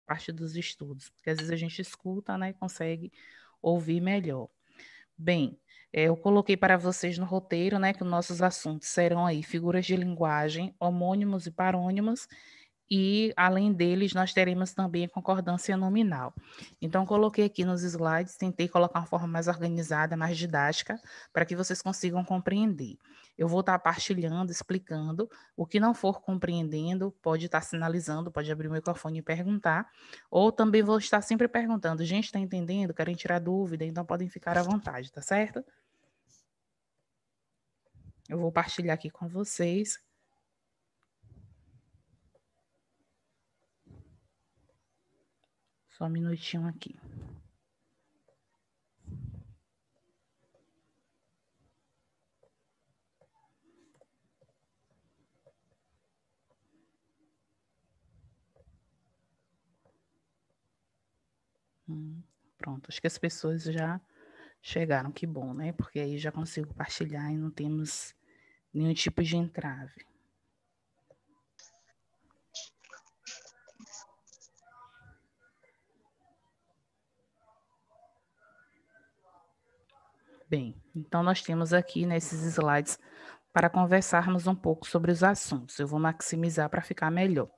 parte dos estudos, porque às vezes a gente escuta, né, e consegue ouvir melhor. Bem, eu coloquei para vocês no roteiro, né, que os nossos assuntos serão aí figuras de linguagem, homônimos e parônimos, e além deles nós teremos também a concordância nominal. Então coloquei aqui nos slides, tentei colocar uma forma mais organizada, mais didática, para que vocês consigam compreender. Eu vou estar partilhando, explicando. O que não for compreendendo, pode estar sinalizando, pode abrir o microfone e perguntar, ou também vou estar sempre perguntando, gente, está entendendo? Querem tirar dúvida? Então podem ficar à vontade, tá certo? Eu vou partilhar aqui com vocês. Só um minutinho aqui. Pronto, acho que as pessoas já chegaram, que bom, né? Porque aí já consigo partilhar e não temos nenhum tipo de entrave. Bem, então nós temos aqui nesses slides para conversarmos um pouco sobre os assuntos. Eu vou maximizar para ficar melhor.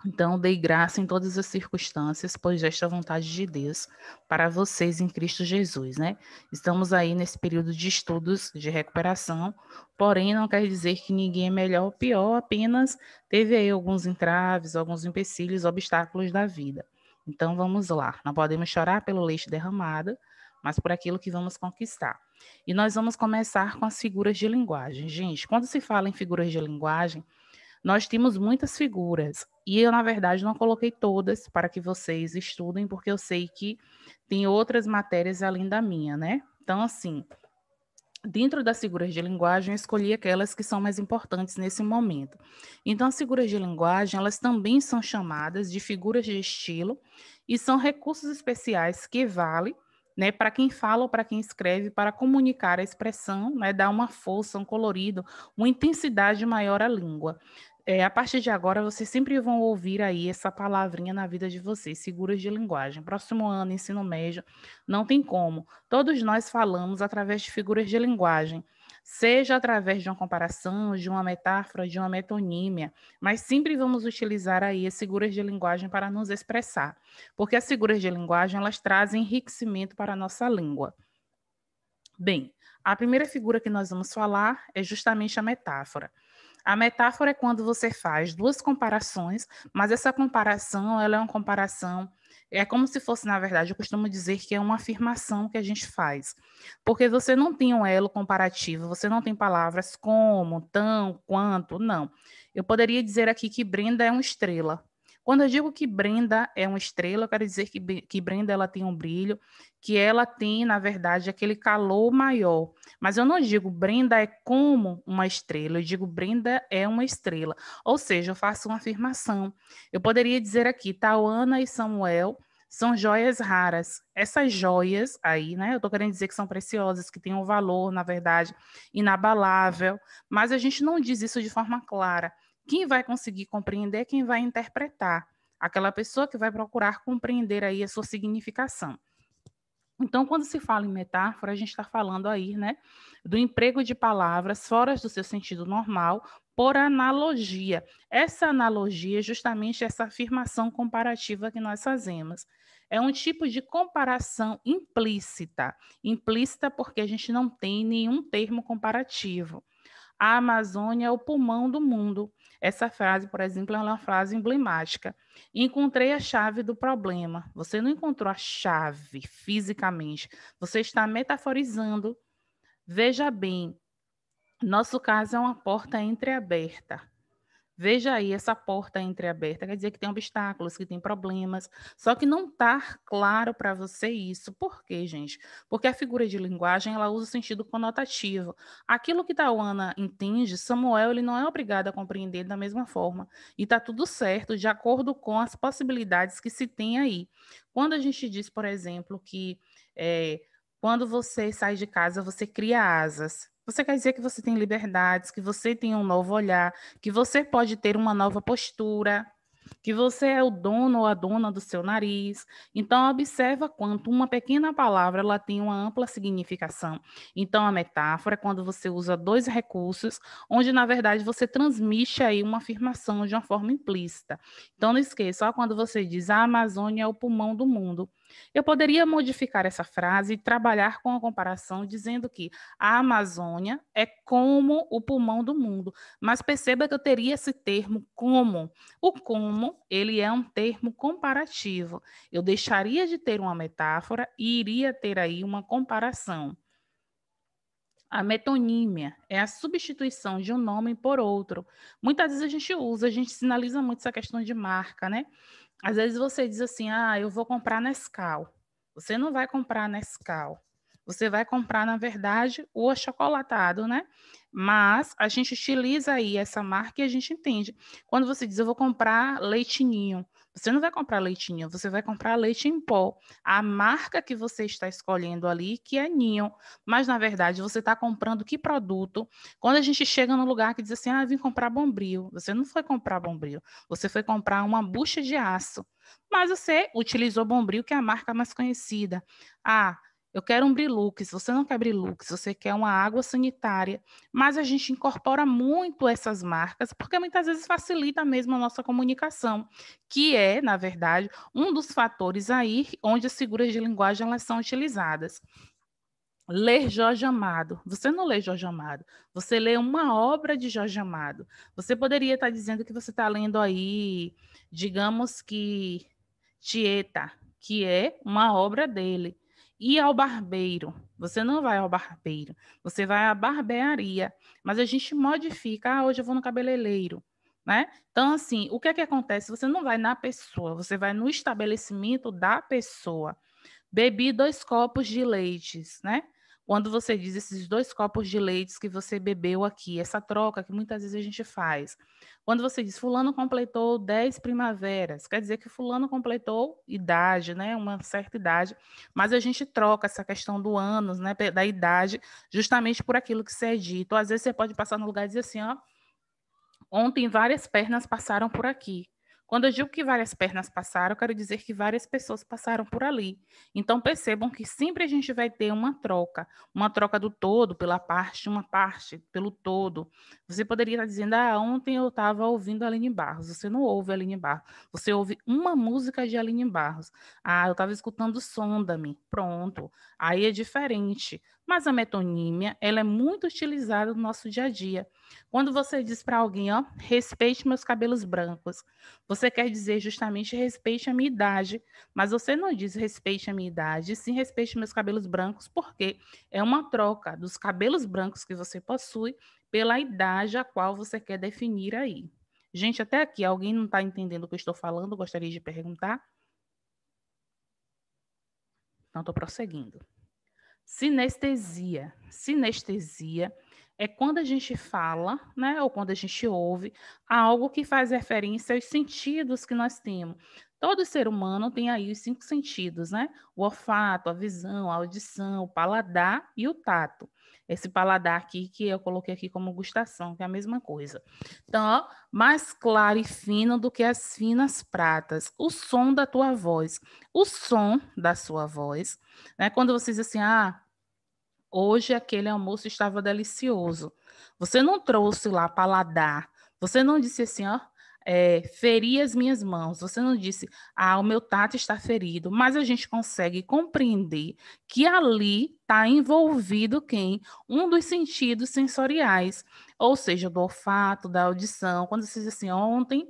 Então, dei graça em todas as circunstâncias, pois esta é a vontade de Deus para vocês em Cristo Jesus, né? Estamos aí nesse período de estudos de recuperação, porém não quer dizer que ninguém é melhor ou pior, apenas teve aí alguns entraves, alguns empecilhos, obstáculos da vida. Então, vamos lá. Não podemos chorar pelo leite derramado, mas por aquilo que vamos conquistar. E nós vamos começar com as figuras de linguagem. Gente, quando se fala em figuras de linguagem, nós temos muitas figuras e eu, na verdade, não coloquei todas para que vocês estudem, porque eu sei que tem outras matérias além da minha, né? Então, assim, dentro das figuras de linguagem, eu escolhi aquelas que são mais importantes nesse momento. Então, as figuras de linguagem, elas também são chamadas de figuras de estilo e são recursos especiais que valem, né, para quem fala ou para quem escreve, para comunicar a expressão, né, dar uma força, um colorido, uma intensidade maior à língua. A partir de agora, vocês sempre vão ouvir aí essa palavrinha na vida de vocês, figuras de linguagem. Próximo ano, ensino médio, não tem como. Todos nós falamos através de figuras de linguagem, seja através de uma comparação, de uma metáfora, de uma metonímia, mas sempre vamos utilizar aí as figuras de linguagem para nos expressar, porque as figuras de linguagem, elas trazem enriquecimento para a nossa língua. Bem, a primeira figura que nós vamos falar é justamente a metáfora. A metáfora é quando você faz duas comparações, mas essa comparação, ela é uma comparação, é como se fosse, na verdade, eu costumo dizer que é uma afirmação que a gente faz, porque você não tem um elo comparativo, você não tem palavras como, tão, quanto, não. Eu poderia dizer aqui que Brenda é uma estrela. Quando eu digo que Brenda é uma estrela, eu quero dizer que Brenda ela tem um brilho, que ela tem, na verdade, aquele calor maior. Mas eu não digo Brenda é como uma estrela, eu digo Brenda é uma estrela. Ou seja, eu faço uma afirmação. Eu poderia dizer aqui, Tauana e Samuel são joias raras. Essas joias aí, né? Eu estou querendo dizer que são preciosas, que têm um valor, na verdade, inabalável. Mas a gente não diz isso de forma clara. Quem vai conseguir compreender é quem vai interpretar. Aquela pessoa que vai procurar compreender aí a sua significação. Então, quando se fala em metáfora, a gente está falando aí, né, do emprego de palavras fora do seu sentido normal, por analogia. Essa analogia é justamente essa afirmação comparativa que nós fazemos. É um tipo de comparação implícita. Implícita porque a gente não tem nenhum termo comparativo. A Amazônia é o pulmão do mundo. Essa frase, por exemplo, é uma frase emblemática. Encontrei a chave do problema. Você não encontrou a chave fisicamente, você está metaforizando. Veja bem, nosso caso é uma porta entreaberta. Veja aí essa porta entreaberta, quer dizer que tem obstáculos, que tem problemas, só que não está claro para você isso. Por quê, gente? Porque a figura de linguagem, ela usa o sentido conotativo. Aquilo que Tauana entende, Samuel, ele não é obrigado a compreender da mesma forma. E está tudo certo, de acordo com as possibilidades que se tem aí. Quando a gente diz, por exemplo, que quando você sai de casa, você cria asas. Você quer dizer que você tem liberdades, que você tem um novo olhar, que você pode ter uma nova postura. que você é o dono ou a dona do seu nariz. Então, observa quanto uma pequena palavra ela tem uma ampla significação. Então, a metáfora é quando você usa dois recursos, onde, na verdade, você transmite aí uma afirmação de uma forma implícita. Então, não esqueça, ó, quando você diz a Amazônia é o pulmão do mundo. Eu poderia modificar essa frase e trabalhar com a comparação, dizendo que a Amazônia é como o pulmão do mundo. Mas perceba que eu teria esse termo como. O como, ele é um termo comparativo. Eu deixaria de ter uma metáfora e iria ter aí uma comparação. A metonímia é a substituição de um nome por outro. Muitas vezes a gente sinaliza muito essa questão de marca, né? Às vezes você diz assim, ah, eu vou comprar Nescau. Você não vai comprar Nescau. Você vai comprar, na verdade, o achocolatado, né? Mas a gente utiliza aí essa marca e a gente entende. Quando você diz, eu vou comprar leitinho, você não vai comprar leitinho, você vai comprar leite em pó. A marca que você está escolhendo ali, que é Ninho. Mas, na verdade, você está comprando que produto? Quando a gente chega no lugar que diz assim, ah, vim comprar Bombril. Você não foi comprar Bombril. Você foi comprar uma bucha de aço, mas você utilizou Bombril, que é a marca mais conhecida. Ah, eu quero um Brilux, você não quer Brilux, você quer uma água sanitária. Mas a gente incorpora muito essas marcas, porque muitas vezes facilita mesmo a nossa comunicação, que é, na verdade, um dos fatores aí onde as figuras de linguagem elas são utilizadas. Ler Jorge Amado. Você não lê Jorge Amado, você lê uma obra de Jorge Amado. Você poderia estar dizendo que você está lendo aí, digamos que Tieta, que é uma obra dele. E ao barbeiro. Você não vai ao barbeiro, você vai à barbearia. Mas a gente modifica. Ah, hoje eu vou no cabeleireiro. Né? Então, assim, o que é que acontece? Você não vai na pessoa, você vai no estabelecimento da pessoa. Bebi 2 copos de leites, né? Quando você diz esses 2 copos de leites que você bebeu aqui, essa troca que muitas vezes a gente faz. Quando você diz fulano completou 10 primaveras, quer dizer que fulano completou idade, né? Uma certa idade, mas a gente troca essa questão do anos, né? Da idade, justamente por aquilo que você é dito. Às vezes você pode passar no lugar e dizer assim, ó, ontem várias pernas passaram por aqui. Quando eu digo que várias pernas passaram, eu quero dizer que várias pessoas passaram por ali. Então percebam que sempre a gente vai ter uma troca do todo pela parte, uma parte pelo todo. Você poderia estar dizendo, ah, ontem eu estava ouvindo a Aline Barros. Você não ouve a Aline Barros, você ouve uma música de Aline Barros. Ah, eu estava escutando Sonda-me. Pronto, aí é diferente. Mas a metonímia, ela é muito utilizada no nosso dia a dia. Quando você diz para alguém, ó, respeite meus cabelos brancos, você quer dizer justamente respeite a minha idade, mas você não diz respeite a minha idade, sim respeite meus cabelos brancos, porque é uma troca dos cabelos brancos que você possui pela idade a qual você quer definir aí. Gente, até aqui, alguém não está entendendo o que eu estou falando? Gostaria de perguntar? Então, estou prosseguindo. Sinestesia. Sinestesia é quando a gente fala, né, ou quando a gente ouve algo que faz referência aos sentidos que nós temos. Todo ser humano tem aí os 5 sentidos, né? O olfato, a visão, a audição, o paladar e o tato. Esse paladar aqui que eu coloquei aqui como gustação, que é a mesma coisa. Então, ó, mais claro e fino do que as finas pratas. O som da tua voz. O som da sua voz, né? Quando você diz assim, ah, hoje aquele almoço estava delicioso. Você não trouxe lá paladar. Você não disse assim, ó, feri as minhas mãos. Você não disse, ah, o meu tato está ferido. Mas a gente consegue compreender que ali está envolvido quem? Um dos sentidos sensoriais. Ou seja, do olfato, da audição. Quando você diz assim, ontem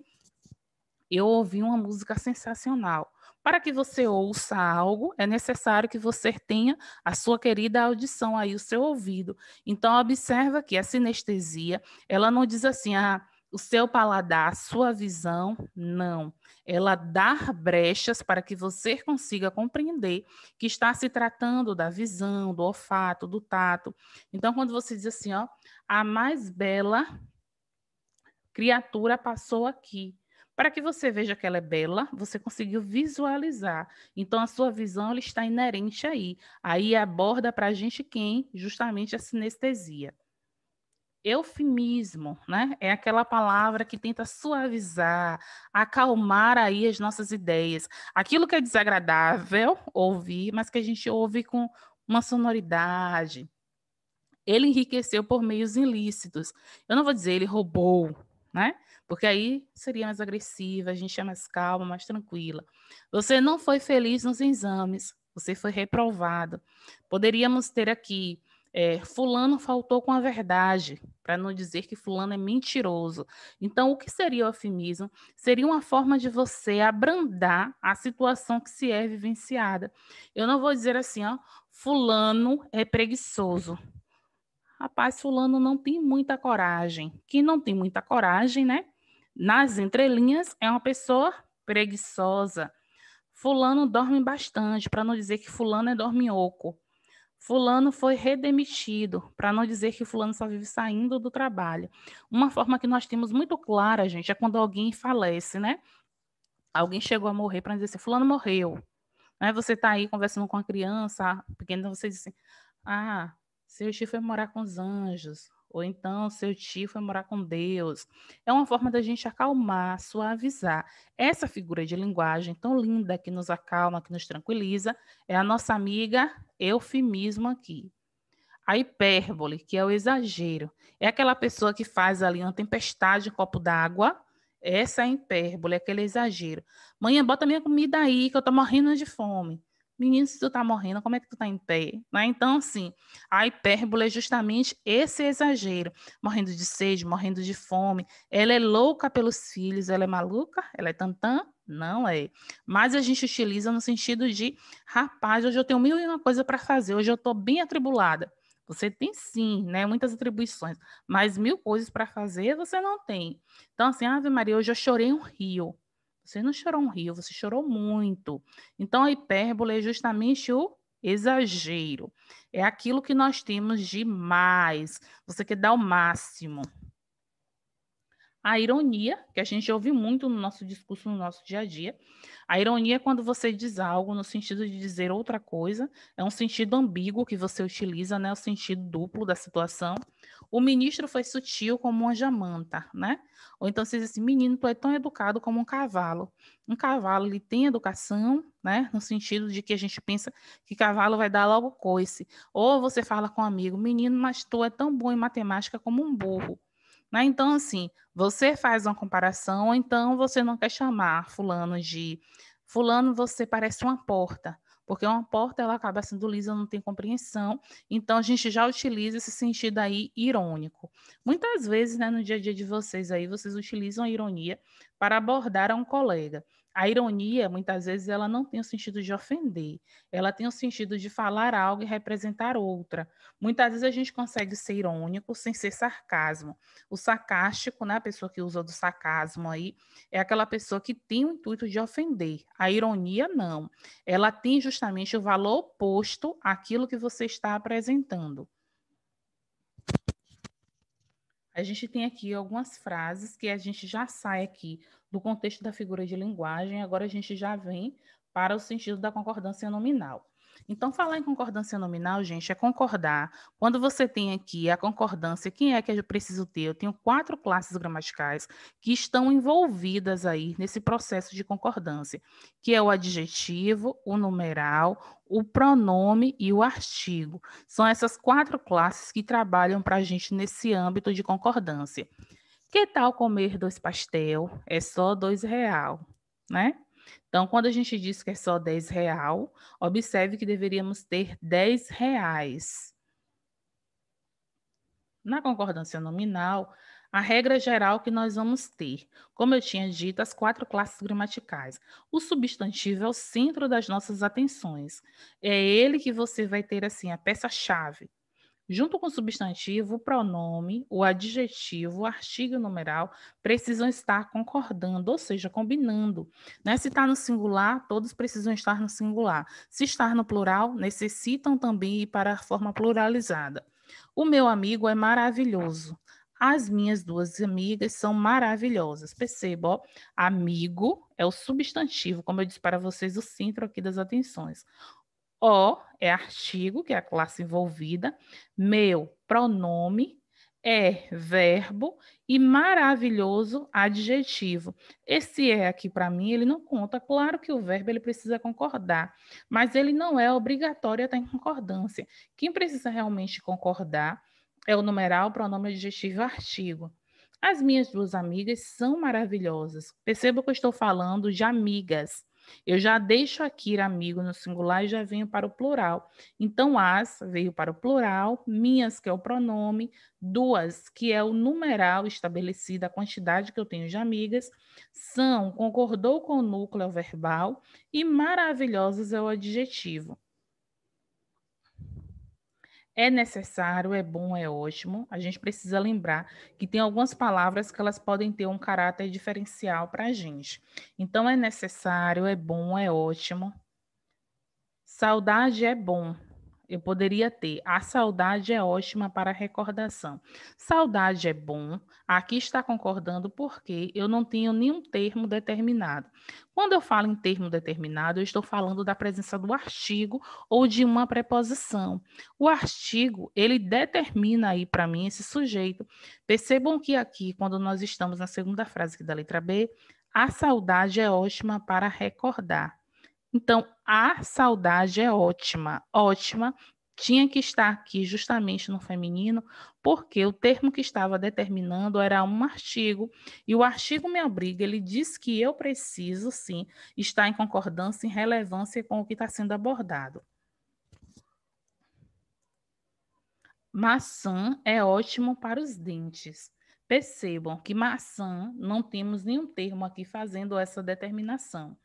eu ouvi uma música sensacional. Para que você ouça algo, é necessário que você tenha a sua querida audição aí, o seu ouvido. Então, observa que a sinestesia, ela não diz assim, ah, o seu paladar, a sua visão, não. Ela dá brechas para que você consiga compreender que está se tratando da visão, do olfato, do tato. Então, quando você diz assim, ó, a mais bela criatura passou aqui. Para que você veja que ela é bela, você conseguiu visualizar. Então, a sua visão ela está inerente aí. Aí aborda para a gente quem? Justamente a sinestesia. Eufemismo, né? É aquela palavra que tenta suavizar, acalmar aí as nossas ideias. Aquilo que é desagradável ouvir, mas que a gente ouve com uma sonoridade. Ele enriqueceu por meios ilícitos. Eu não vou dizer ele roubou, né? Porque aí seria mais agressiva, a gente é mais calma, mais tranquila. Você não foi feliz nos exames, você foi reprovado. Poderíamos ter aqui, fulano faltou com a verdade, para não dizer que fulano é mentiroso. Então, o que seria o eufemismo? Seria uma forma de você abrandar a situação que se é vivenciada. Eu não vou dizer assim, ó, fulano é preguiçoso. Rapaz, fulano não tem muita coragem. Quem não tem muita coragem, né? Nas entrelinhas, é uma pessoa preguiçosa. Fulano dorme bastante, para não dizer que fulano é dorminhoco. Fulano foi redemitido, para não dizer que fulano só vive saindo do trabalho. Uma forma que nós temos muito clara, gente, é quando alguém falece, né? Alguém chegou a morrer para dizer assim, fulano morreu. Né? Você está aí conversando com a criança pequena, você diz assim, ah, seu tio foi morar com os anjos, ou então seu tio foi morar com Deus. É uma forma da gente acalmar, suavizar. Essa figura de linguagem tão linda que nos acalma, que nos tranquiliza, é a nossa amiga eufemismo aqui. A hipérbole, que é o exagero, é aquela pessoa que faz ali uma tempestade em copo d'água. Essa é a hipérbole, é aquele exagero. Mãe, bota minha comida aí, que eu tô morrendo de fome. Menino, se tu tá morrendo, como é que tu tá em pé? Né? Então, assim, a hipérbole é justamente esse exagero. Morrendo de sede, morrendo de fome. Ela é louca pelos filhos, ela é maluca? Ela é tantã? Não é. Mas a gente utiliza no sentido de, rapaz, hoje eu tenho mil e uma coisa para fazer, hoje eu tô bem atribulada. Você tem sim, né, muitas atribuições, mas mil coisas para fazer você não tem. Então, assim, Ave Maria, hoje eu chorei um rio. Você não chorou um rio, você chorou muito. Então, a hipérbole é justamente o exagero. É aquilo que nós temos de mais. Você quer dar o máximo. A ironia, que a gente ouve muito no nosso discurso, no nosso dia a dia. A ironia é quando você diz algo no sentido de dizer outra coisa, é um sentido ambíguo que você utiliza, né? O sentido duplo da situação. O ministro foi sutil como uma jamanta, né? Ou então você diz assim, menino, tu é tão educado como um cavalo. Um cavalo, ele tem educação, né? No sentido de que a gente pensa que cavalo vai dar logo coice. Ou você fala com um amigo, menino, mas tu é tão bom em matemática como um burro. Né? Então, assim, você faz uma comparação, ou então você não quer chamar fulano de fulano, você parece uma porta, porque uma porta ela acaba sendo lisa, não tem compreensão, então a gente já utiliza esse sentido aí irônico. Muitas vezes, né, no dia a dia de vocês aí, vocês utilizam a ironia para abordar a um colega. A ironia, muitas vezes, ela não tem o sentido de ofender, ela tem o sentido de falar algo e representar outra. Muitas vezes a gente consegue ser irônico sem ser sarcasmo. O sarcástico, né, a pessoa que usa do sarcasmo aí, é aquela pessoa que tem o intuito de ofender. A ironia, não. Ela tem justamente o valor oposto àquilo que você está apresentando. A gente tem aqui algumas frases que a gente já sai aqui do contexto da figura de linguagem, agora a gente já vem para o sentido da concordância nominal. Então, falar em concordância nominal, gente, é concordar. Quando você tem aqui a concordância, quem é que eu preciso ter? Eu tenho 4 classes gramaticais que estão envolvidas aí nesse processo de concordância, que é o adjetivo, o numeral, o pronome e o artigo. São essas 4 classes que trabalham para a gente nesse âmbito de concordância. Que tal comer 2 pastel? É só R$ 2, né? Então, quando a gente diz que é só R$ 10, observe que deveríamos ter R$ 10. Na concordância nominal, a regra geral que nós vamos ter, como eu tinha dito, as 4 classes gramaticais. O substantivo é o centro das nossas atenções. É ele que você vai ter assim a peça-chave. Junto com o substantivo, o pronome, o adjetivo, o artigo e o numeral precisam estar concordando, ou seja, combinando. Né? Se está no singular, todos precisam estar no singular. Se está no plural, necessitam também ir para a forma pluralizada. O meu amigo é maravilhoso. As minhas 2 amigas são maravilhosas. Perceba, ó, amigo é o substantivo, como eu disse para vocês, o centro aqui das atenções. O é artigo, que é a classe envolvida. Meu, pronome. É verbo e maravilhoso adjetivo. Esse é aqui para mim, ele não conta. Claro que o verbo ele precisa concordar, mas ele não é obrigatório estar em concordância. Quem precisa realmente concordar é o numeral, pronome adjetivo e artigo. As minhas duas amigas são maravilhosas. Perceba que eu estou falando de amigas. Eu já deixo aqui amigo no singular e já venho para o plural. Então, as veio para o plural, minhas, que é o pronome, duas, que é o numeral estabelecido, a quantidade que eu tenho de amigas, são, concordou com o núcleo verbal, e maravilhosas é o adjetivo. É necessário, é bom, é ótimo. A gente precisa lembrar que tem algumas palavras que elas podem ter um caráter diferencial para a gente. Então, é necessário, é bom, é ótimo. Saudade é bom. Eu poderia ter. A saudade é ótima para recordação. Saudade é bom. Aqui está concordando porque eu não tenho nenhum termo determinado. Quando eu falo em termo determinado, eu estou falando da presença do artigo ou de uma preposição. O artigo, ele determina aí para mim esse sujeito. Percebam que aqui, quando nós estamos na segunda frase aqui da letra B, a saudade é ótima para recordar. Então, a saudade é ótima, ótima. Tinha que estar aqui justamente no feminino, porque o termo que estava determinando era um artigo, e o artigo me obriga, ele diz que eu preciso, sim, estar em concordância, em relevância com o que está sendo abordado. Maçã é ótimo para os dentes. Percebam que maçã, não temos nenhum termo aqui fazendo essa determinação.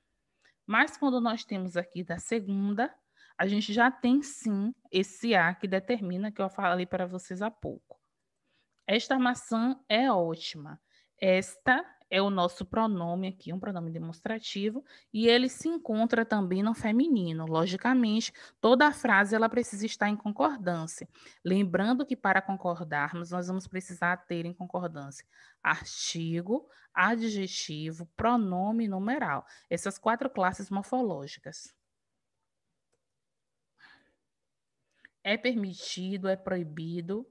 Mas quando nós temos aqui da segunda, a gente já tem sim esse A que determina, que eu falei para vocês há pouco. Esta maçã é ótima. Esta é o nosso pronome aqui, um pronome demonstrativo, e ele se encontra também no feminino. Logicamente, toda a frase ela precisa estar em concordância. Lembrando que para concordarmos, nós vamos precisar ter em concordância artigo, adjetivo, pronome e numeral. Essas 4 classes morfológicas. É permitido, é proibido,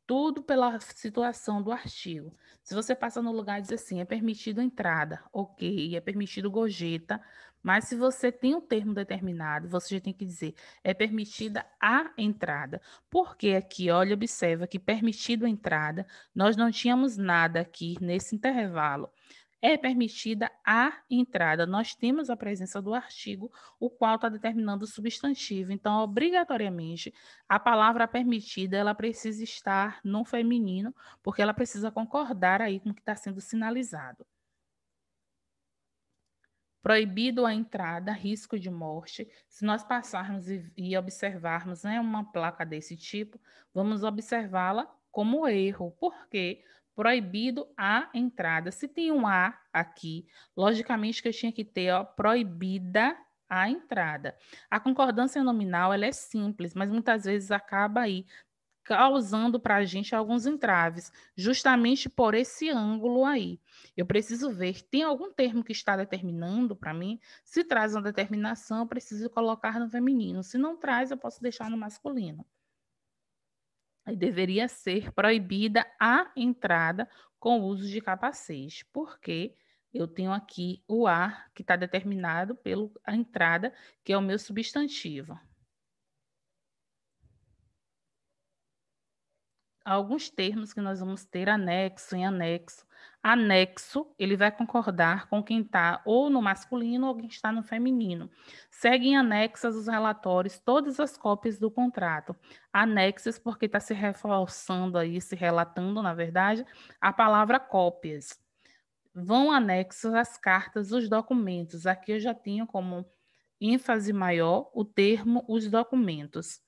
tudo pela situação do artigo. Se você passa no lugar e diz assim, é permitido entrada, ok, é permitido gorjeta, mas se você tem um termo determinado, você já tem que dizer, é permitida a entrada. Porque aqui, olha, observa que permitido a entrada, nós não tínhamos nada aqui nesse intervalo. É permitida a entrada. Nós temos a presença do artigo, o qual está determinando o substantivo. Então, obrigatoriamente, a palavra permitida, ela precisa estar no feminino, porque ela precisa concordar aí com o que está sendo sinalizado. Proibido a entrada, risco de morte. Se nós passarmos e observarmos, né, uma placa desse tipo, vamos observá-la como erro. Por quê? Proibido a entrada. Se tem um A aqui, logicamente que eu tinha que ter, ó, proibida a entrada. A concordância nominal, ela é simples, mas muitas vezes acaba aí causando para a gente alguns entraves, justamente por esse ângulo aí. Eu preciso ver, tem algum termo que está determinando para mim? Se traz uma determinação, eu preciso colocar no feminino. Se não traz, eu posso deixar no masculino. Aí deveria ser proibida a entrada com o uso de capacete, porque eu tenho aqui o A, que está determinado pela entrada, que é o meu substantivo. Alguns termos que nós vamos ter anexo em anexo. Anexo, ele vai concordar com quem está ou no masculino ou quem está no feminino. Seguem anexas os relatórios, todas as cópias do contrato. Anexos, porque está se reforçando aí, se relatando, na verdade, a palavra cópias. Vão anexos as cartas, os documentos. Aqui eu já tenho como ênfase maior o termo os documentos.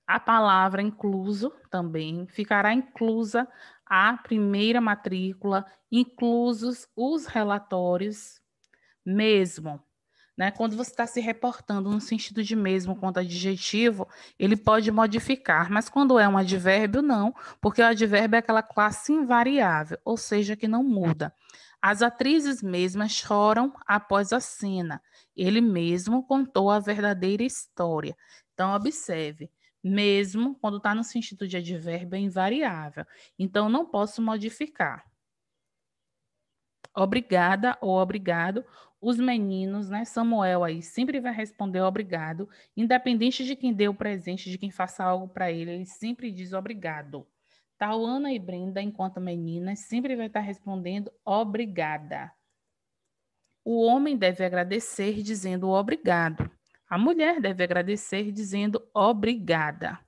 A palavra incluso também ficará inclusa a primeira matrícula, inclusos os relatórios, mesmo. Né? Quando você está se reportando no sentido de mesmo quanto adjetivo, ele pode modificar, mas quando é um advérbio, não, porque o advérbio é aquela classe invariável, ou seja, que não muda. As atrizes mesmas choram após a cena. Ele mesmo contou a verdadeira história. Então, observe. Mesmo quando está no sentido de advérbio, é invariável. Então, não posso modificar. Obrigada ou obrigado. Os meninos, né? Samuel aí sempre vai responder obrigado, independente de quem dê o presente, de quem faça algo para ele, ele sempre diz obrigado. Tauana e Brenda, enquanto meninas, sempre vai estar respondendo obrigada. O homem deve agradecer dizendo obrigado. A mulher deve agradecer dizendo obrigada.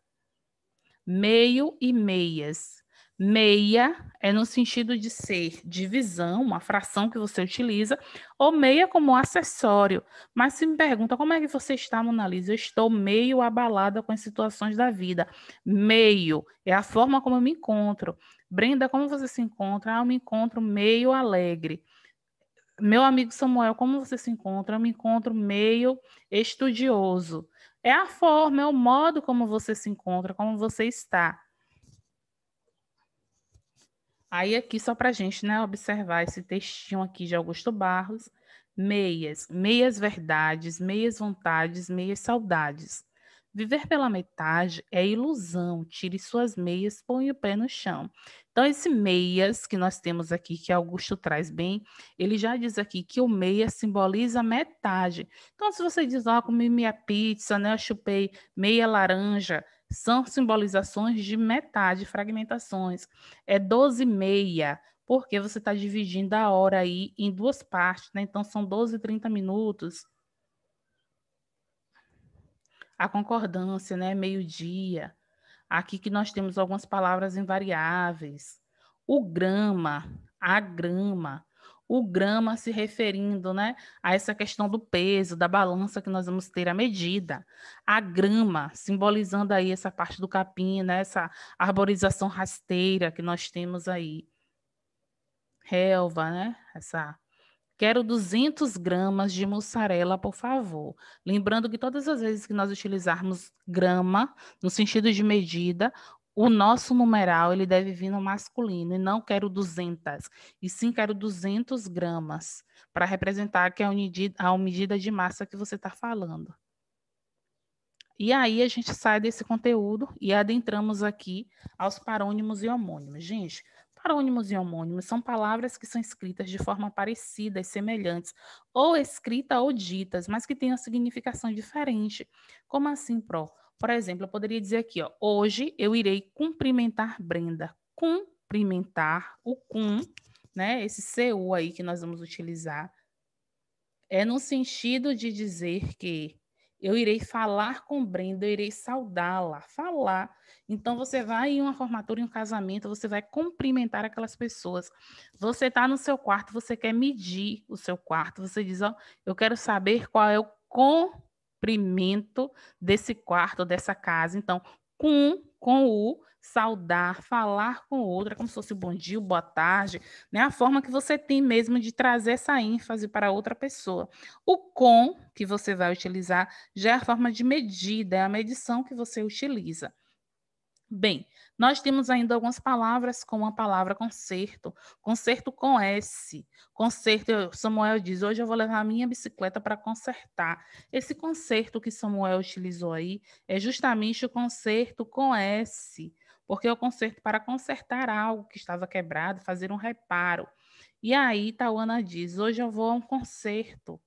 Meio e meias. Meia é no sentido de ser divisão, uma fração que você utiliza, ou meia como acessório. Mas se me pergunta como é que você está, Mona Lisa, eu estou meio abalada com as situações da vida. Meio é a forma como eu me encontro. Brenda, como você se encontra? Eu me encontro meio alegre. Meu amigo Samuel, como você se encontra? Eu me encontro meio estudioso. É a forma, é o modo como você se encontra, como você está. Aí aqui só para a gente, né, observar esse textinho aqui de Augusto Barros. Meias, meias verdades, meias vontades, meias saudades. Viver pela metade é ilusão. Tire suas meias, põe o pé no chão. Então, esse meias que nós temos aqui, que Augusto traz bem, ele já diz aqui que o meia simboliza metade. Então, se você diz, ó, comi minha pizza, né, eu chupei meia laranja, são simbolizações de metade, fragmentações. É 12 e meia, porque você está dividindo a hora aí em duas partes, né? Então, são 12 e 30 minutos. A concordância, né? Meio-dia. Aqui que nós temos algumas palavras invariáveis. O grama, a grama. O grama se referindo, né, a essa questão do peso, da balança que nós vamos ter a medida. A grama, simbolizando aí essa parte do capim, né, essa arborização rasteira que nós temos aí. Relva, né? Essa. Quero 200 gramas de mussarela, por favor. Lembrando que todas as vezes que nós utilizarmos grama, no sentido de medida, o nosso numeral ele deve vir no masculino e não quero 200, e sim quero 200 gramas, para representar que é a medida de massa que você está falando. E aí a gente sai desse conteúdo e adentramos aqui aos parônimos e homônimos. Gente, parônimos e homônimos são palavras que são escritas de forma parecida e semelhantes, ou escritas ou ditas, mas que têm uma significação diferente. Como assim, Pro? Por exemplo, eu poderia dizer aqui, ó, hoje eu irei cumprimentar Brenda. Cumprimentar, o cum, né? Esse cu aí que nós vamos utilizar, é no sentido de dizer que eu irei falar com Brenda, eu irei saudá-la, falar. Então, você vai em uma formatura, em um casamento, você vai cumprimentar aquelas pessoas. Você está no seu quarto, você quer medir o seu quarto, você diz, ó, eu quero saber qual é o comprimento desse quarto, dessa casa. Então, com o saudar, falar com o outro, é como se fosse bom dia, boa tarde, né? A forma que você tem mesmo de trazer essa ênfase para outra pessoa. O com que você vai utilizar já é a forma de medida, é a medição que você utiliza. Bem, nós temos ainda algumas palavras, como a palavra concerto, concerto com S. Concerto, Samuel diz, hoje eu vou levar a minha bicicleta para consertar. Esse concerto que Samuel utilizou aí é justamente o concerto com S, porque é o concerto para consertar algo que estava quebrado, fazer um reparo. E aí, Tauana diz, hoje eu vou a um concerto.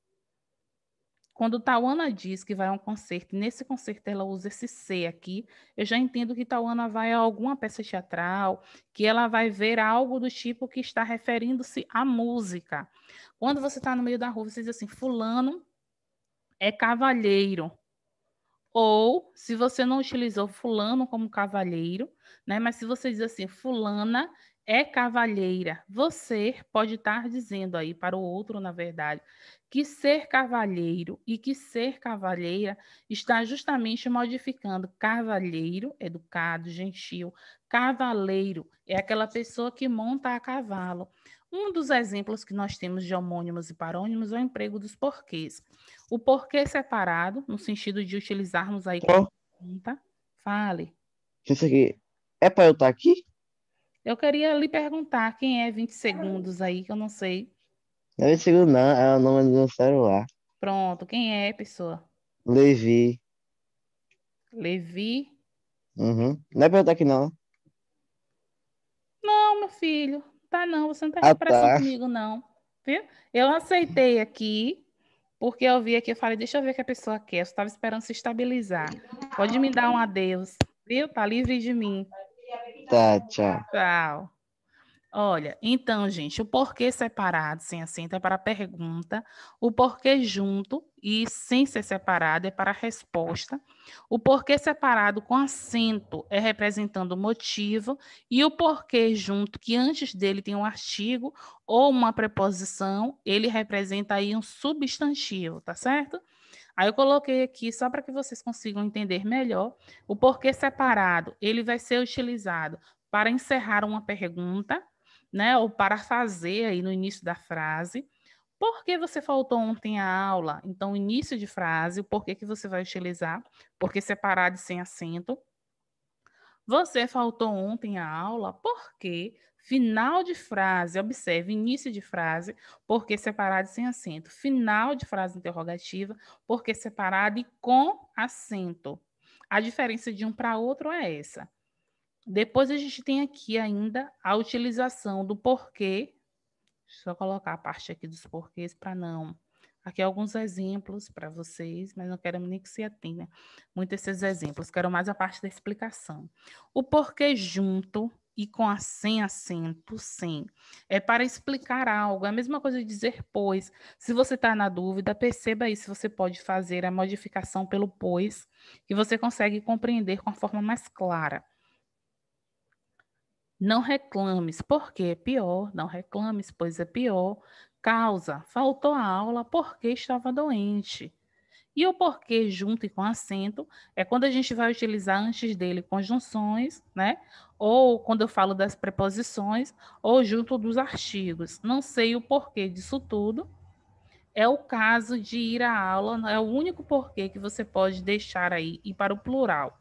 Quando Tauana diz que vai a um concerto, e nesse concerto ela usa esse C aqui, eu já entendo que Tauana vai a alguma peça teatral, que ela vai ver algo do tipo que está referindo-se à música. Quando você está no meio da rua, você diz assim, fulano é cavalheiro. Ou, se você não utilizou fulano como cavalheiro, né? Mas se você diz assim, fulana é cavalheira, você pode estar dizendo aí para o outro, na verdade, que ser cavalheiro e que ser cavalheira está justamente modificando cavalheiro, educado, gentil, cavaleiro é aquela pessoa que monta a cavalo. Um dos exemplos que nós temos de homônimos e parônimos é o emprego dos porquês. O porquê separado, no sentido de utilizarmos aí como Ó, pergunta. Fale. isso aqui é para eu estar aqui? Eu queria lhe perguntar quem é 20 segundos aí, que eu não sei. Não é segundo, não, é o nome do meu celular. Pronto, quem é, pessoa? Levi. Levi. Uhum. Não é pra eu estar aqui, não, né? Não, meu filho, tá não, você não tá Ah, tendo pressão tá. comigo, não, viu? Eu aceitei aqui, porque eu vi aqui, eu falei, deixa eu ver o que a pessoa quer, eu estava esperando se estabilizar. Pode me dar um adeus, viu? Tá livre de mim. Tá, tchau. Tchau. Olha, então, gente, o porquê separado sem acento é para a pergunta, o porquê junto e sem ser separado é para a resposta, o porquê separado com acento é representando o motivo e o porquê junto, que antes dele tem um artigo ou uma preposição, ele representa aí um substantivo, tá certo? Aí eu coloquei aqui só para que vocês consigam entender melhor. O porquê separado, ele vai ser utilizado para encerrar uma pergunta, né, ou para fazer aí no início da frase. Por que você faltou ontem à aula? Então, início de frase, o porquê que você vai utilizar, porque separado e sem acento. Você faltou ontem à aula porque final de frase, observe, início de frase, porque separado e sem acento. Final de frase interrogativa, porque separado e com acento. A diferença de um para outro é essa. Depois a gente tem aqui ainda a utilização do porquê. Deixa eu colocar a parte aqui dos porquês para não. Aqui alguns exemplos para vocês, mas não quero nem que se atenha muito a esses exemplos, quero mais a parte da explicação. O porquê junto e com a sem acento, sem, é para explicar algo. É a mesma coisa de dizer pois. Se você está na dúvida, perceba aí se você pode fazer a modificação pelo pois, que você consegue compreender com a forma mais clara. Não reclames, porque é pior. Não reclames, pois é pior. Causa, faltou a aula porque estava doente. E o porquê junto e com acento é quando a gente vai utilizar antes dele conjunções, né? Ou quando eu falo das preposições, ou junto dos artigos. Não sei o porquê disso tudo. É o caso de ir à aula, é o único porquê que você pode deixar aí e para o plural.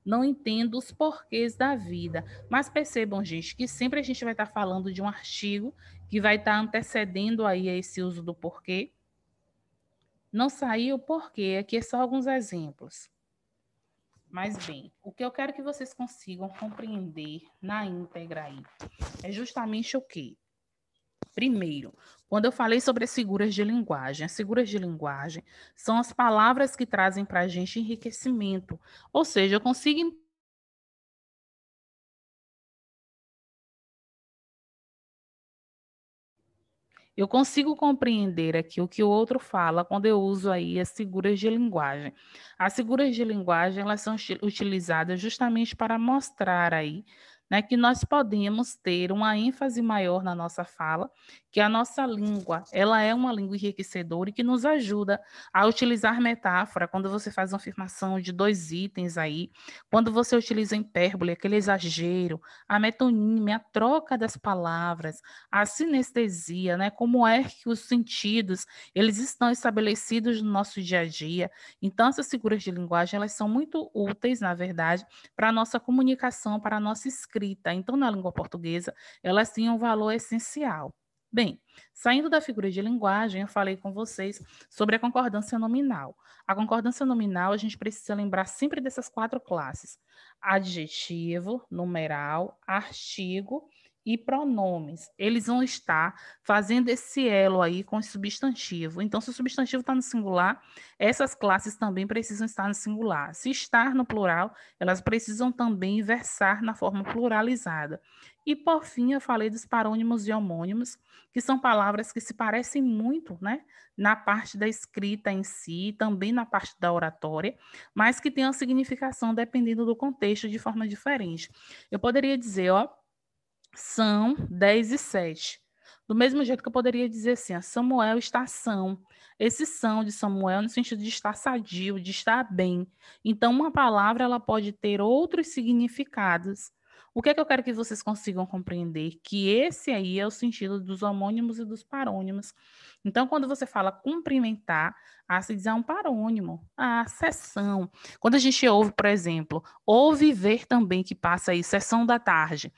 Não entendo os porquês da vida. Mas percebam, gente, que sempre a gente vai estar falando de um artigo que vai estar antecedendo aí esse uso do porquê. Não saiu o porquê, aqui é só alguns exemplos. Mas bem, o que eu quero que vocês consigam compreender na íntegra aí é justamente o quê? Primeiro, quando eu falei sobre as figuras de linguagem são as palavras que trazem para a gente enriquecimento. Ou seja, eu consigo compreender aqui o que o outro fala quando eu uso aí as figuras de linguagem. As figuras de linguagem, elas são utilizadas justamente para mostrar aí, né, que nós podemos ter uma ênfase maior na nossa fala, que a nossa língua, ela é uma língua enriquecedora e que nos ajuda a utilizar metáfora quando você faz uma afirmação de dois itens aí, quando você utiliza hipérbole, aquele exagero, a metonímia, a troca das palavras, a sinestesia, né? Como é que os sentidos eles estão estabelecidos no nosso dia a dia. Então, essas figuras de linguagem elas são muito úteis, na verdade, para a nossa comunicação, para a nossa escrita. Então, na língua portuguesa, elas têm um valor essencial. Bem, saindo da figura de linguagem, eu falei com vocês sobre a concordância nominal. A concordância nominal, a gente precisa lembrar sempre dessas quatro classes: adjetivo, numeral, artigo e pronomes. Eles vão estar fazendo esse elo aí com o substantivo. Então, se o substantivo está no singular, essas classes também precisam estar no singular. Se estar no plural, elas precisam também versar na forma pluralizada. E, por fim, eu falei dos parônimos e homônimos, que são palavras que se parecem muito, né, na parte da escrita em si, também na parte da oratória, mas que têm uma significação dependendo do contexto de forma diferente. Eu poderia dizer, ó, são 10 e 7. Do mesmo jeito que eu poderia dizer assim, Samuel está são. Esse são de Samuel no sentido de estar sadio, de estar bem. Então, uma palavra ela pode ter outros significados. O que é que eu quero que vocês consigam compreender? Que esse aí é o sentido dos homônimos e dos parônimos. Então, quando você fala cumprimentar, se dizer um parônimo. Sessão. Quando a gente ouve, por exemplo, ouve ver também que passa aí, sessão da tarde.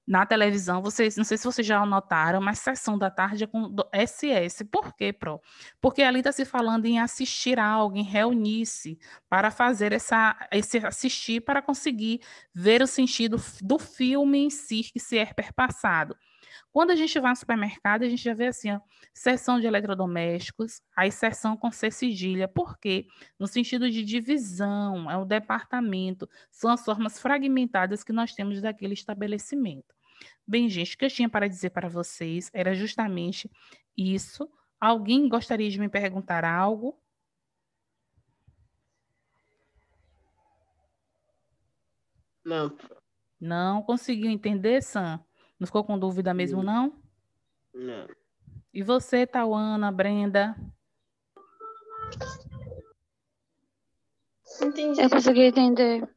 Na televisão, vocês, não sei se vocês já notaram, mas sessão da tarde é com SS. Por quê, Pro? Porque ali está se falando em assistir a algo, em reunir-se para fazer esse assistir para conseguir ver o sentido do filme em si que se é perpassado. Quando a gente vai no supermercado, a gente já vê assim, ó, seção de eletrodomésticos, aí seção com C cedilha. Por quê? No sentido de divisão, é o departamento, são as formas fragmentadas que nós temos daquele estabelecimento. Bem, gente, o que eu tinha para dizer para vocês era justamente isso. Alguém gostaria de me perguntar algo? Não, Não conseguiu entender, Sam? Não ficou com dúvida mesmo, não? não. E você, Tauana, Brenda? Entendi. Eu consegui entender.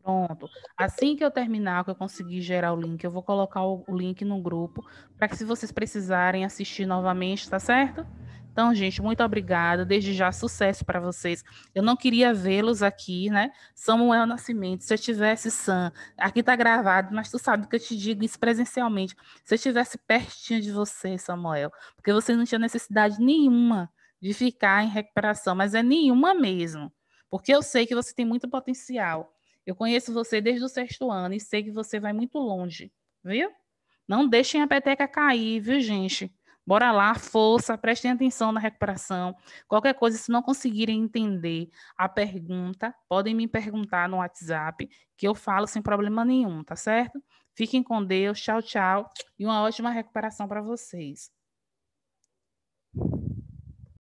Pronto. Assim que eu terminar, que eu conseguir gerar o link, eu vou colocar o link no grupo, para que se vocês precisarem assistir novamente, tá certo? Então, gente, muito obrigada. Desde já, sucesso para vocês. Eu não queria vê-los aqui, né? Samuel Nascimento, se eu tivesse, Sam, aqui tá gravado, mas tu sabe que eu te digo isso presencialmente. Se eu estivesse pertinho de você, Samuel, porque você não tinha necessidade nenhuma de ficar em recuperação, mas é nenhuma mesmo. Porque eu sei que você tem muito potencial. Eu conheço você desde o sexto ano e sei que você vai muito longe, viu? Não deixem a peteca cair, viu, gente? Bora lá, força, prestem atenção na recuperação. Qualquer coisa, se não conseguirem entender a pergunta, podem me perguntar no WhatsApp, que eu falo sem problema nenhum, tá certo? Fiquem com Deus, tchau, tchau, e uma ótima recuperação para vocês.